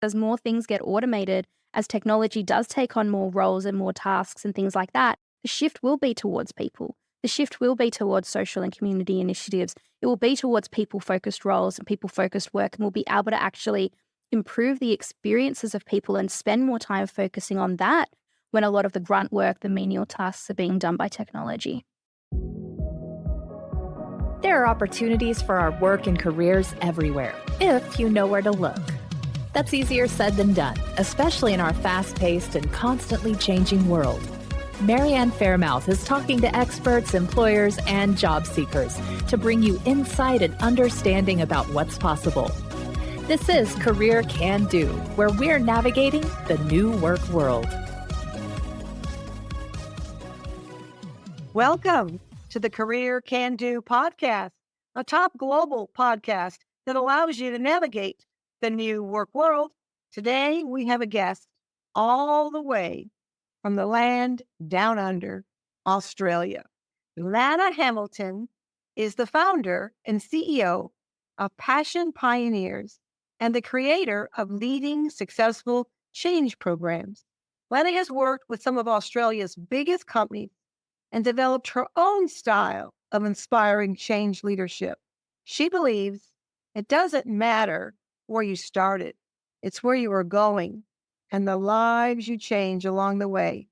As more things get automated, as technology does take on more roles and more tasks and things like that, the shift will be towards people. The shift will be towards social and community initiatives. It will be towards people-focused roles and people-focused work, and we'll be able to actually improve the experiences of people and spend more time focusing on that when a lot of the grunt work, the menial tasks are being done by technology. There are opportunities for our work and careers everywhere, if you know where to look. That's easier said than done, especially in our fast-paced and constantly changing world. Mary Ann Faremouth is talking to experts, employers, and job seekers to bring you insight and understanding about what's possible. This is Career Can Do, where we're navigating the new work world. Welcome to the Career Can Do podcast, a top global podcast that allows you to navigate the new work world. Today, we have a guest all the way from the land down under, Australia. Lata Hamilton is the founder and CEO of Passion Pioneers and the creator of leading successful change programs. Lata has worked with some of Australia's biggest companies and developed her own style of inspiring change leadership. She believes it doesn't matter where you started, it's where you are going and the lives you change along the way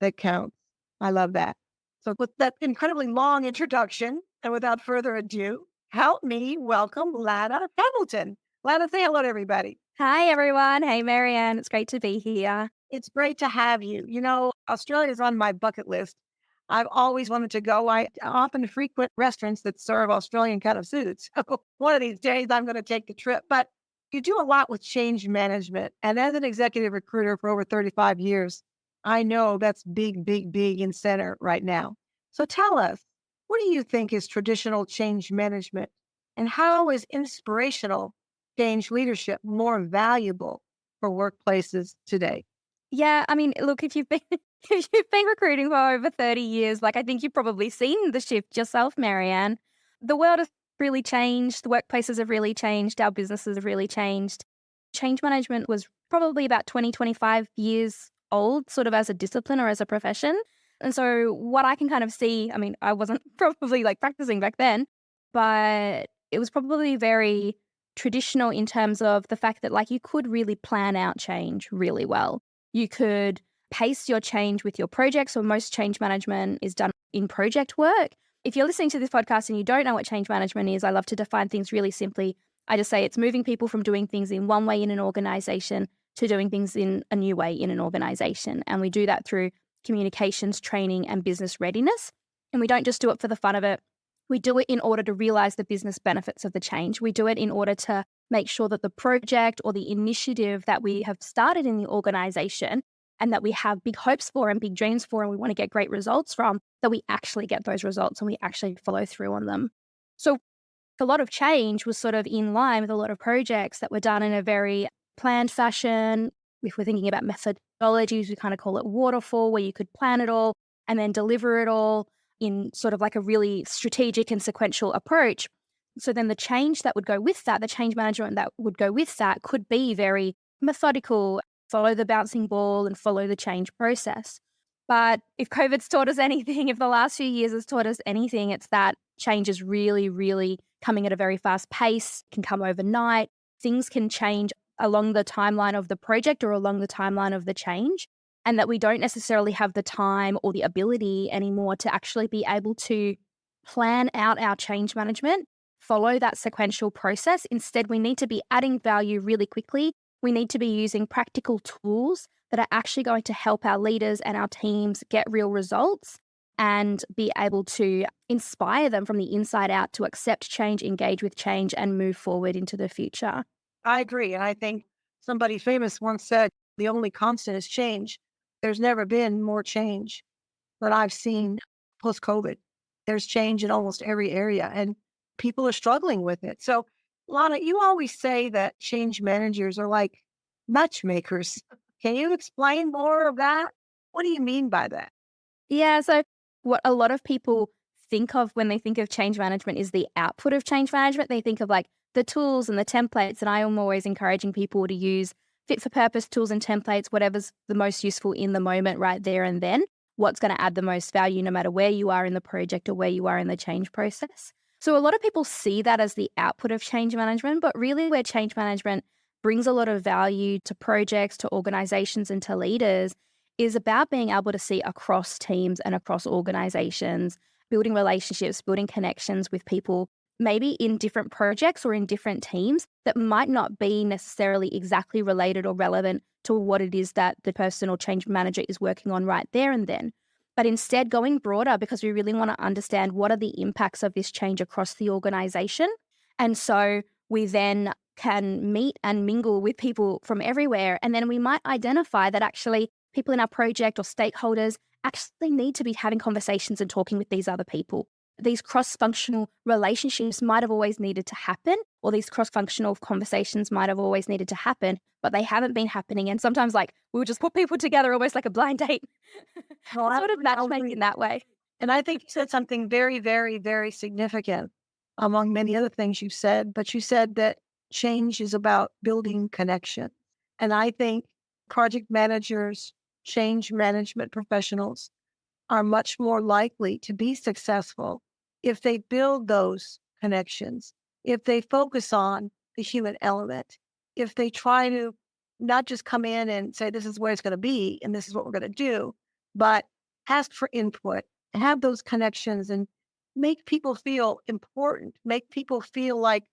that counts. I love that. So with that incredibly long introduction, and without further ado, help me welcome Lata Hamilton. Lata, say hello to everybody. Hi, everyone. Hey, Mary Ann. It's great to be here. It's great to have you. You know, Australia is on my bucket list. I've always wanted to go. I often frequent restaurants that serve Australian kind of foods. So one of these days I'm going to take the trip. But you do a lot with change management. And as an executive recruiter for over 35 years, I know that's big, big, big in center right now. So tell us, what do you think is traditional change management? And how is inspirational change leadership more valuable for workplaces today? Yeah, I mean, look, if you've been if you've been recruiting for over 30 years, I think you've probably seen the shift yourself, Mary Ann. The world has really changed. The workplaces have really changed. Our businesses have really changed. Change management was probably about 20, 25 years old, sort of as a discipline or as a profession. And so what I can kind of see, I mean, I wasn't probably practicing back then, but it was probably very traditional in terms of the fact that you could really plan out change really well. You could pace your change with your projects, or most change management is done in project work. If you're listening to this podcast and you don't know what change management is, I love to define things really simply. I just say it's moving people from doing things in one way in an organization to doing things in a new way in an organization. And we do that through communications, training, and business readiness. And we don't just do it for the fun of it. We do it in order to realize the business benefits of the change. We do it in order to make sure that the project or the initiative that we have started in the organization and that we have big hopes for and big dreams for and we want to get great results from, that we actually get those results and we actually follow through on them. So a lot of change was sort of in line with a lot of projects that were done in a very planned fashion. If we're thinking about methodologies, we kind of call it waterfall, where you could plan it all and then deliver it all in sort of a really strategic and sequential approach. So then the change that would go with that, the change management that would go with that could be very methodical, follow the bouncing ball and follow the change process. But if COVID's taught us anything, if the last few years has taught us anything, it's that change is really, really coming at a very fast pace, can come overnight. Things can change along the timeline of the project or along the timeline of the change, and that we don't necessarily have the time or the ability anymore to actually be able to plan out our change management, follow that sequential process. Instead, we need to be adding value really quickly. We need to be using practical tools that are actually going to help our leaders and our teams get real results and be able to inspire them from the inside out to accept change, engage with change, and move forward into the future. I agree. And I think somebody famous once said, the only constant is change. There's never been more change that I've seen post-COVID. There's change in almost every area, and people are struggling with it. So, Lana, you always say that change managers are like matchmakers. Can you explain more of that? What do you mean by that? Yeah, so what a lot of people think of when they think of change management is the output of change management. They think of the tools and the templates, and I am always encouraging people to use fit for purpose tools and templates, whatever's the most useful in the moment right there and then, what's going to add the most value no matter where you are in the project or where you are in the change process. So a lot of people see that as the output of change management, but really where change management brings a lot of value to projects, to organizations, and to leaders is about being able to see across teams and across organizations, building relationships, building connections with people, maybe in different projects or in different teams that might not be necessarily exactly related or relevant to what it is that the person or change manager is working on right there and then. But instead going broader because we really want to understand what are the impacts of this change across the organization. And so we then can meet and mingle with people from everywhere. And then we might identify that actually people in our project or stakeholders actually need to be having conversations and talking with these other people. These cross-functional relationships might have always needed to happen, or these cross-functional conversations might have always needed to happen, but they haven't been happening. And sometimes we'll just put people together almost like a blind date, Well, sort of I'll matchmaking agree. that way. And I think you said something very, very, very significant among many other things you said, but you said that change is about building connection. And I think project managers, change management professionals are much more likely to be successful if they build those connections, if they focus on the human element, if they try to not just come in and say, this is where it's going to be and this is what we're going to do, but ask for input, have those connections and make people feel important, make people feel like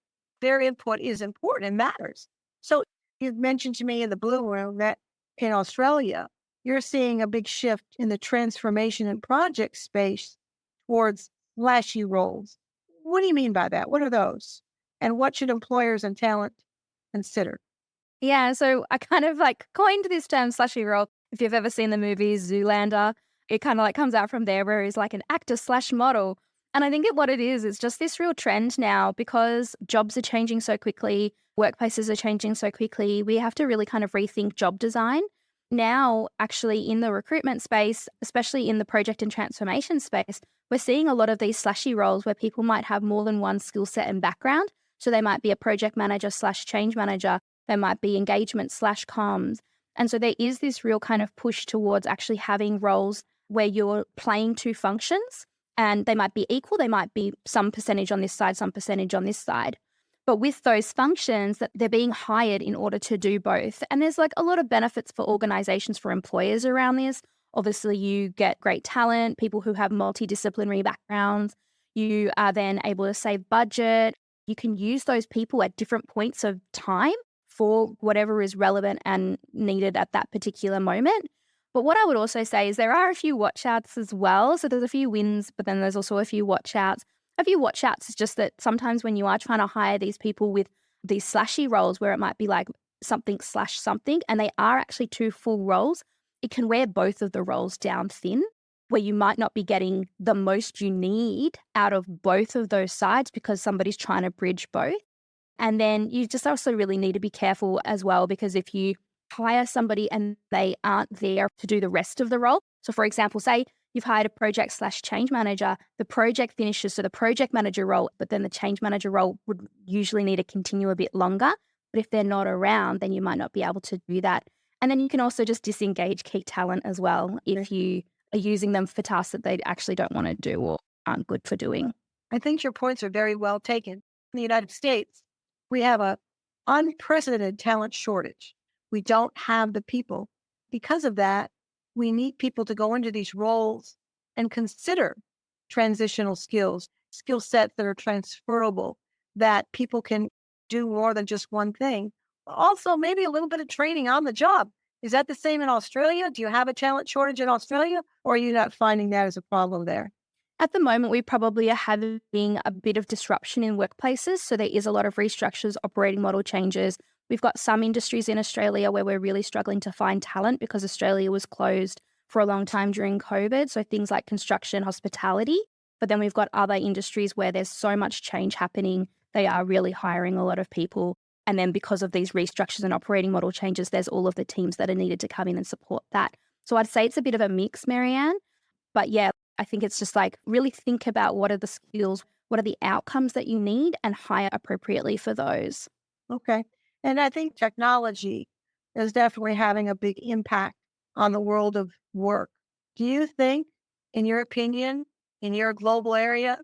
their input is important and matters. So you've mentioned to me in the Blue Room that in Australia, you're seeing a big shift in the transformation and project space towards flashy roles. What do you mean by that? What are those? And what should employers and talent consider? Yeah, so I kind of coined this term slushy role. If you've ever seen the movie Zoolander, it kind of comes out from there where he's like an actor slash model. And I think what it is just this real trend now because jobs are changing so quickly, workplaces are changing so quickly. We have to really kind of rethink job design. Now, actually, in the recruitment space, especially in the project and transformation space, we're seeing a lot of these slashy roles where people might have more than one skill set and background. So they might be a project manager slash change manager. There might be engagement slash comms. And so there is this real kind of push towards actually having roles where you're playing two functions and they might be equal. They might be some percentage on this side, some percentage on this side. But with those functions that they're being hired in order to do both. And there's a lot of benefits for organizations, for employers around this. Obviously, you get great talent, people who have multidisciplinary backgrounds. You are then able to save budget. You can use those people at different points of time for whatever is relevant and needed at that particular moment. But what I would also say is there are a few watch outs as well. So there's a few wins, but then there's also a few watch outs. A few watch outs is just that sometimes when you are trying to hire these people with these slashy roles where it might be like something slash something, and they are actually two full roles, it can wear both of the roles down thin, where you might not be getting the most you need out of both of those sides because somebody's trying to bridge both. And then you just also really need to be careful as well, because if you hire somebody and they aren't there to do the rest of the role. So for example, say you've hired a project slash change manager, the project finishes, so the project manager role, but then the change manager role would usually need to continue a bit longer. But if they're not around, then you might not be able to do that. And then you can also just disengage key talent as well if you are using them for tasks that they actually don't want to do or aren't good for doing. I think your points are very well taken. In the United States, we have an unprecedented talent shortage. We don't have the people. Because of that, we need people to go into these roles and consider transitional skills, skill sets that are transferable, that people can do more than just one thing. Also, maybe a little bit of training on the job. Is that the same in Australia? Do you have a talent shortage in Australia, or are you not finding that as a problem there? At the moment, we probably are having a bit of disruption in workplaces. So there is a lot of restructures, operating model changes. We've got some industries in Australia where we're really struggling to find talent because Australia was closed for a long time during COVID. So things like construction, hospitality. But then we've got other industries where there's so much change happening. They are really hiring a lot of people. And then because of these restructures and operating model changes, there's all of the teams that are needed to come in and support that. So I'd say it's a bit of a mix, Mary Ann. But yeah, I think it's just really think about what are the skills, what are the outcomes that you need and hire appropriately for those. Okay. And I think technology is definitely having a big impact on the world of work. Do you think, in your opinion, in your global area,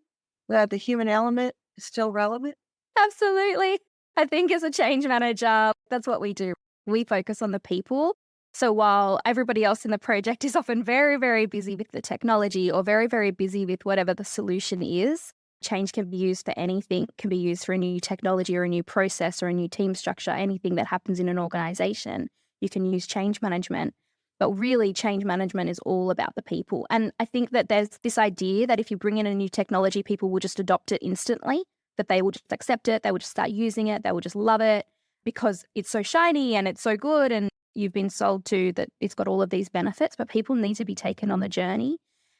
that the human element is still relevant? Absolutely. I think as a change manager, that's what we do. We focus on the people. So while everybody else in the project is often very, very busy with the technology or very, very busy with whatever the solution is, change can be used for anything, can be used for a new technology or a new process or a new team structure, anything that happens in an organization. You can use change management. But really, change management is all about the people. And I think that there's this idea that if you bring in a new technology, people will just adopt it instantly, that they will just accept it, they will just start using it, they will just love it because it's so shiny and it's so good. And you've been sold to that it's got all of these benefits, but people need to be taken on the journey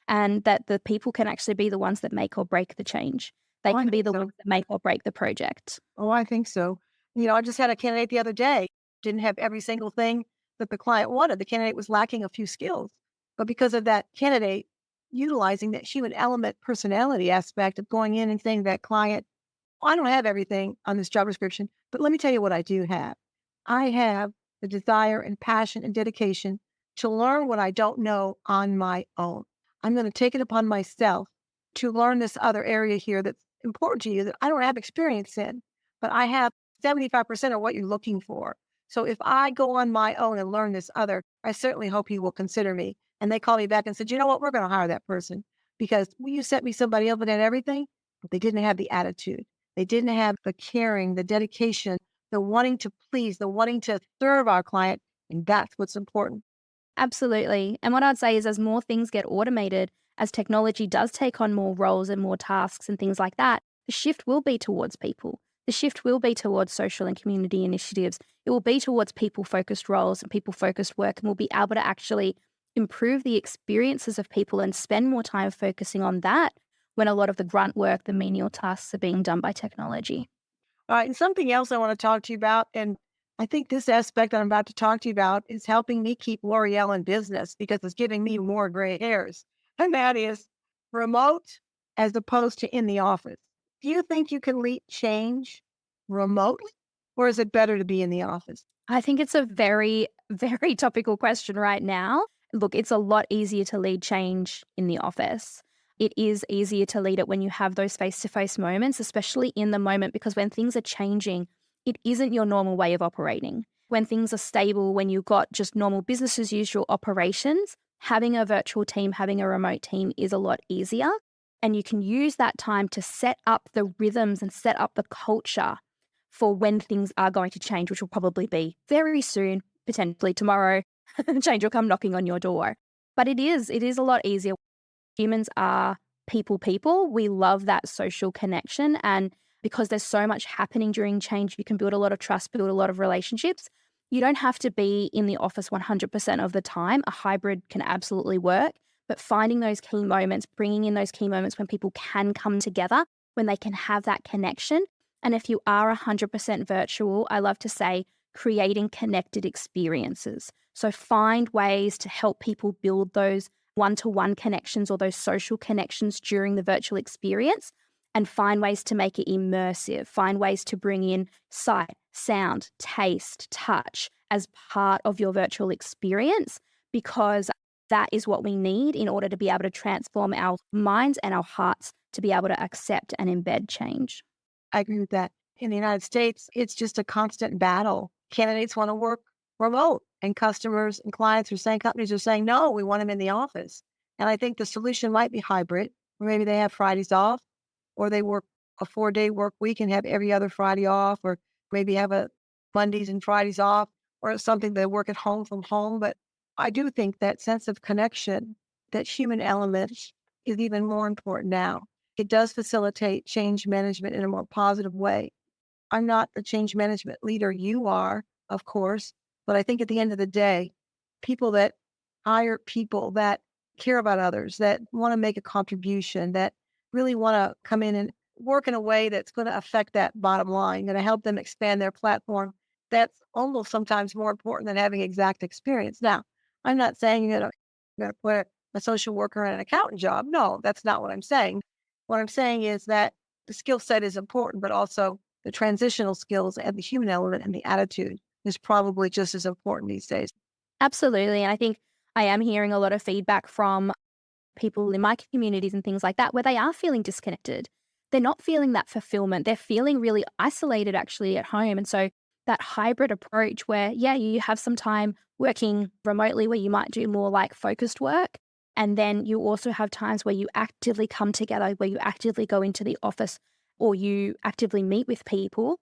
and that the people can actually be the ones that make or break the change. They Oh, I can be think the so. ones that make or break the project. Oh, I think so. I just had a candidate the other day, didn't have every single thing that the client wanted. The candidate was lacking a few skills. But because of that candidate utilizing that human element personality aspect of going in and saying to that client, "Oh, I don't have everything on this job description, but let me tell you what I do have. I have the desire and passion and dedication to learn what I don't know on my own. I'm going to take it upon myself to learn this other area here that's important to you that I don't have experience in, but I have 75% of what you're looking for. So if I go on my own and learn this other, I certainly hope you will consider me." And they called me back and said, "You know what? We're going to hire that person because you sent me somebody else that had everything, but they didn't have the attitude. They didn't have the caring, the dedication, the wanting to please, the wanting to serve our client. And that's what's important." Absolutely. And what I'd say is as more things get automated, as technology does take on more roles and more tasks and things like that, the shift will be towards people. The shift will be towards social and community initiatives. It will be towards people focused roles and people focused work. And we'll be able to actually improve the experiences of people and spend more time focusing on that when a lot of the grunt work, the menial tasks are being done by technology. All right. And something else I want to talk to you about, and I think this aspect that I'm about to talk to you about is helping me keep L'Oreal in business because it's giving me more gray hairs. And that is remote as opposed to in the office. Do you think you can lead change remotely, or is it better to be in the office? I think it's a very, very topical question right now. Look, it's a lot easier to lead change in the office. It is easier to lead it when you have those face to face moments, especially in the moment, because when things are changing, it isn't your normal way of operating. When things are stable, when you've got just normal business as usual operations, having a virtual team, having a remote team is a lot easier. And you can use that time to set up the rhythms and set up the culture for when things are going to change, which will probably be very soon, potentially tomorrow. Change will come knocking on your door. But it is a lot easier. Humans are people. We love that social connection. And because there's so much happening during change, you can build a lot of trust, build a lot of relationships. You don't have to be in the office 100% of the time. A hybrid can absolutely work. But finding those key moments, bringing in those key moments when people can come together, when they can have that connection. And if you are 100% virtual, I love to say creating connected experiences. So find ways to help people build those one-to-one connections or those social connections during the virtual experience and find ways to make it immersive, find ways to bring in sight, sound, taste, touch as part of your virtual experience because that is what we need in order to be able to transform our minds and our hearts to be able to accept and embed change. I agree with that. In the United States, it's just a constant battle. Candidates want to work remote, and customers and clients are saying, companies are saying, no, we want them in the office. And I think the solution might be hybrid, or maybe they have Fridays off, or they work a 4-day work week and have every other Friday off, or maybe have a Mondays and Fridays off, or something they work at home from home. But I do think that sense of connection, that human element is even more important now. It does facilitate change management in a more positive way. I'm not a change management leader. You are, of course. But I think at the end of the day, people that hire people that care about others, that want to make a contribution, that really want to come in and work in a way that's going to affect that bottom line, going to help them expand their platform, that's almost sometimes more important than having exact experience. Now, I'm not saying you're going to put a social worker in an accountant job. No, that's not what I'm saying. What I'm saying is that the skill set is important, but also the transitional skills and the human element and the attitude is probably just as important these days. Absolutely. And I think I am hearing a lot of feedback from people in my communities and things like that where they are feeling disconnected. They're not feeling that fulfillment. They're feeling really isolated actually at home. And so that hybrid approach where, yeah, you have some time working remotely where you might do more like focused work. And then you also have times where you actively come together, where you actively go into the office or you actively meet with people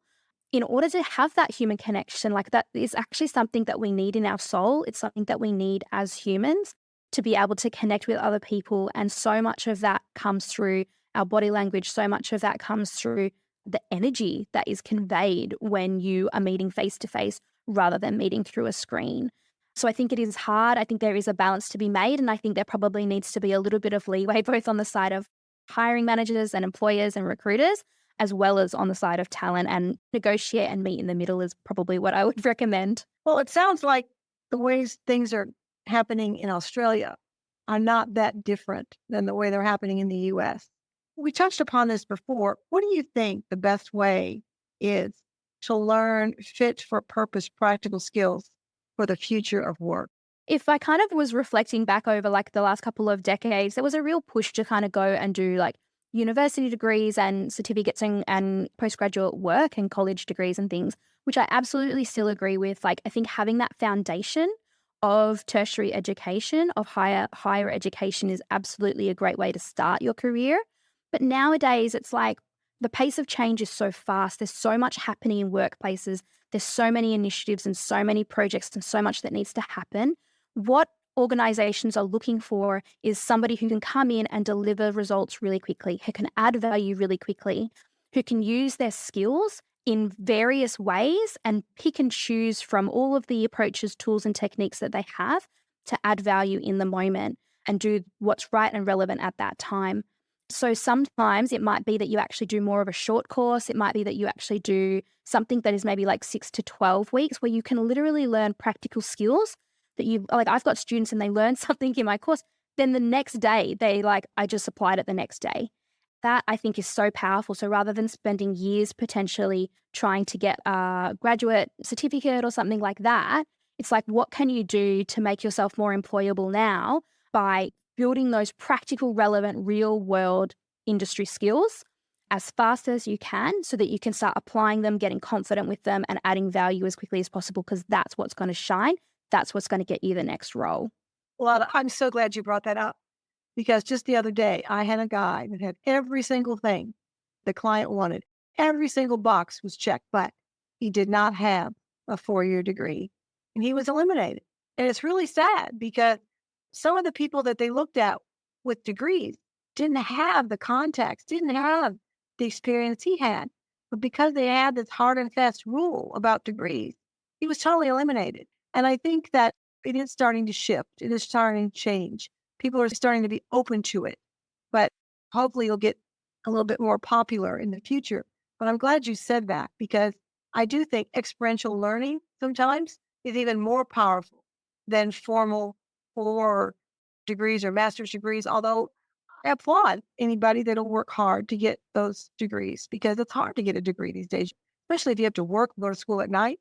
in order to have that human connection. Like that is actually something that we need in our soul. It's something that we need as humans to be able to connect with other people. And so much of that comes through our body language. So much of that comes through the energy that is conveyed when you are meeting face to face rather than meeting through a screen. So I think it is hard. I think there is a balance to be made. And I think there probably needs to be a little bit of leeway, both on the side of hiring managers and employers and recruiters, as well as on the side of talent, and negotiate and meet in the middle is probably what I would recommend. Well, it sounds like the ways things are happening in Australia are not that different than the way they're happening in the US. We touched upon this before. What do you think the best way is to learn fit for purpose practical skills for the future of work? If I kind of was reflecting back over like the last couple of decades, there was a real push to kind of go and do like university degrees and certificates and postgraduate work and college degrees and things, which I absolutely still agree with. Like, I think having that foundation of tertiary education, of higher education is absolutely a great way to start your career. But nowadays, it's like the pace of change is so fast. There's so much happening in workplaces. There's so many initiatives and so many projects and so much that needs to happen. What organizations are looking for is somebody who can come in and deliver results really quickly, who can add value really quickly, who can use their skills in various ways and pick and choose from all of the approaches, tools, and techniques that they have to add value in the moment and do what's right and relevant at that time. So sometimes it might be that you actually do more of a short course. It might be that you actually do something that is maybe like 6 to 12 weeks where you can literally learn practical skills that you like. I've got students and they learn something in my course. Then the next day they like, I just applied it the next day. That I think is so powerful. So rather than spending years potentially trying to get a graduate certificate or something like that, it's like, what can you do to make yourself more employable now by building those practical, relevant, real world industry skills as fast as you can so that you can start applying them, getting confident with them, and adding value as quickly as possible, because that's what's going to shine. That's what's going to get you the next role. Well, I'm so glad you brought that up because just the other day, I had a guy that had every single thing the client wanted. Every single box was checked, but he did not have a 4-year degree and he was eliminated. And it's really sad because some of the people that they looked at with degrees didn't have the context, didn't have the experience he had. But because they had this hard and fast rule about degrees, he was totally eliminated. And I think that it is starting to shift. It is starting to change. People are starting to be open to it. But hopefully it'll get a little bit more popular in the future. But I'm glad you said that because I do think experiential learning sometimes is even more powerful than formal 4 degrees or master's degrees, although I applaud anybody that'll work hard to get those degrees because it's hard to get a degree these days, especially if you have to work, go to school at night.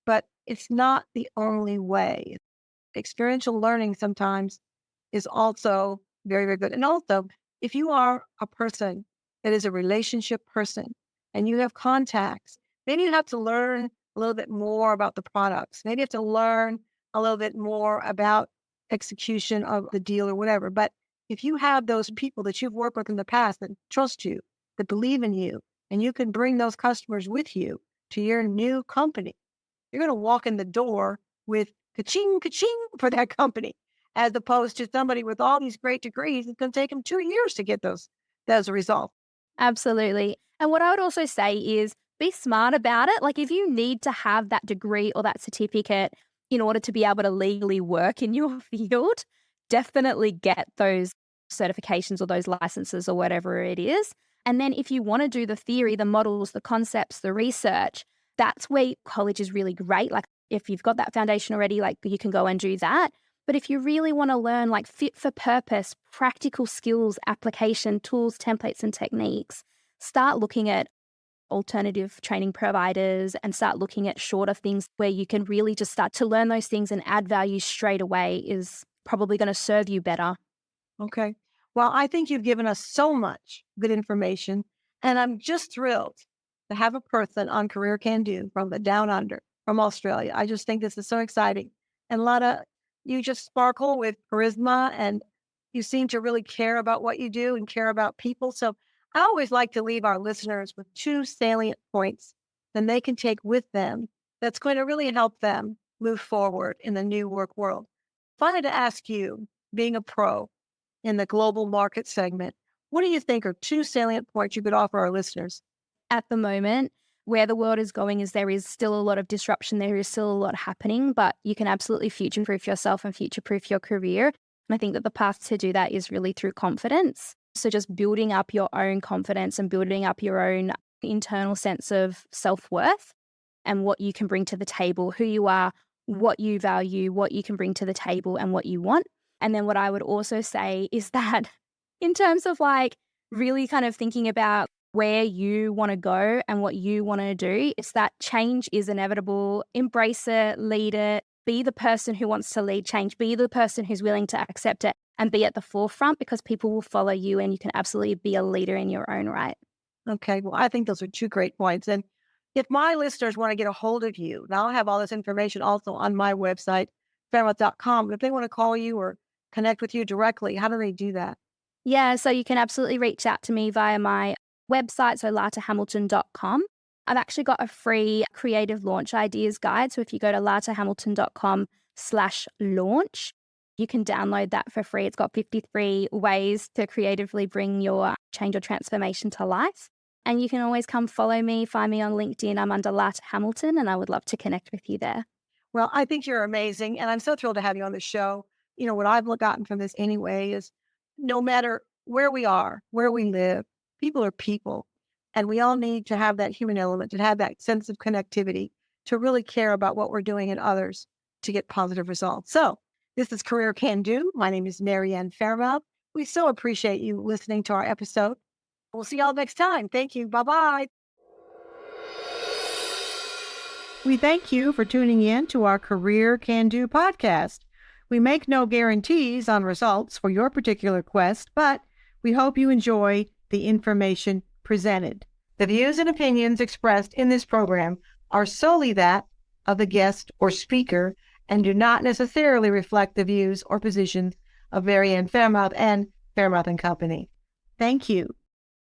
But it's not the only way. Experiential learning sometimes is also very, very good. And also, if you are a person that is a relationship person and you have contacts, maybe you have to learn a little bit more about the products. Maybe you have to learn a little bit more about execution of the deal or whatever. But if you have those people that you've worked with in the past that trust you, that believe in you, and you can bring those customers with you to your new company, you're going to walk in the door with ka-ching, ka-ching for that company, as opposed to somebody with all these great degrees. It's going to take them 2 years to get those results. Absolutely. And what I would also say is be smart about it. Like, if you need to have that degree or that certificate in order to be able to legally work in your field, definitely get those certifications or those licenses or whatever it is. And then if you want to do the theory, the models, the concepts, the research, that's where college is really great. Like, if you've got that foundation already, like, you can go and do that. But if you really want to learn like fit for purpose, practical skills, application, tools, templates, and techniques, start looking at alternative training providers and start looking at shorter things where you can really just start to learn those things and add value straight away is probably going to serve you better. Okay. Well, I think you've given us so much good information, and I'm just thrilled to have a person on Career Can Do from the Down Under, from Australia. I just think this is so exciting. And Lata, you just sparkle with charisma, and you seem to really care about what you do and care about people. So I always like to leave our listeners with two salient points that they can take with them that's going to really help them move forward in the new work world. If I had to ask you, being a pro in the global market segment, what do you think are two salient points you could offer our listeners? At the moment, where the world is going is there is still a lot of disruption. There is still a lot happening, but you can absolutely future-proof yourself and future-proof your career. And I think that the path to do that is really through confidence. So just building up your own confidence and building up your own internal sense of self-worth and what you can bring to the table, who you are, what you value, what you can bring to the table and what you want. And then what I would also say is that in terms of like really kind of thinking about where you want to go and what you want to do, it's that change is inevitable. Embrace it, lead it, be the person who wants to lead change, be the person who's willing to accept it and be at the forefront because people will follow you and you can absolutely be a leader in your own right. Okay, well, I think those are two great points. And if my listeners want to get a hold of you, now I'll have all this information also on my website, faremouth.com. But if they want to call you or connect with you directly, how do they do that? Yeah, so you can absolutely reach out to me via my website, so latahamilton.com. I've actually got a free creative launch ideas guide. So if you go to latahamilton.com/launch, you can download that for free. It's got 53 ways to creatively bring your change or transformation to life. And you can always come follow me, find me on LinkedIn. I'm under Lata Hamilton, and I would love to connect with you there. Well, I think you're amazing. And I'm so thrilled to have you on the show. You know, what I've gotten from this anyway is no matter where we are, where we live, people are people. And we all need to have that human element, to have that sense of connectivity, to really care about what we're doing in others to get positive results. So this is Career Can Do. My name is Mary Ann Faremouth. We so appreciate you listening to our episode. We'll see y'all next time. Thank you. Bye-bye. We thank you for tuning in to our Career Can Do podcast. We make no guarantees on results for your particular quest, but we hope you enjoy the information presented. The views and opinions expressed in this program are solely that of the guest or speaker and do not necessarily reflect the views or positions of Mary Ann Faremouth and Faremouth and Company. Thank you.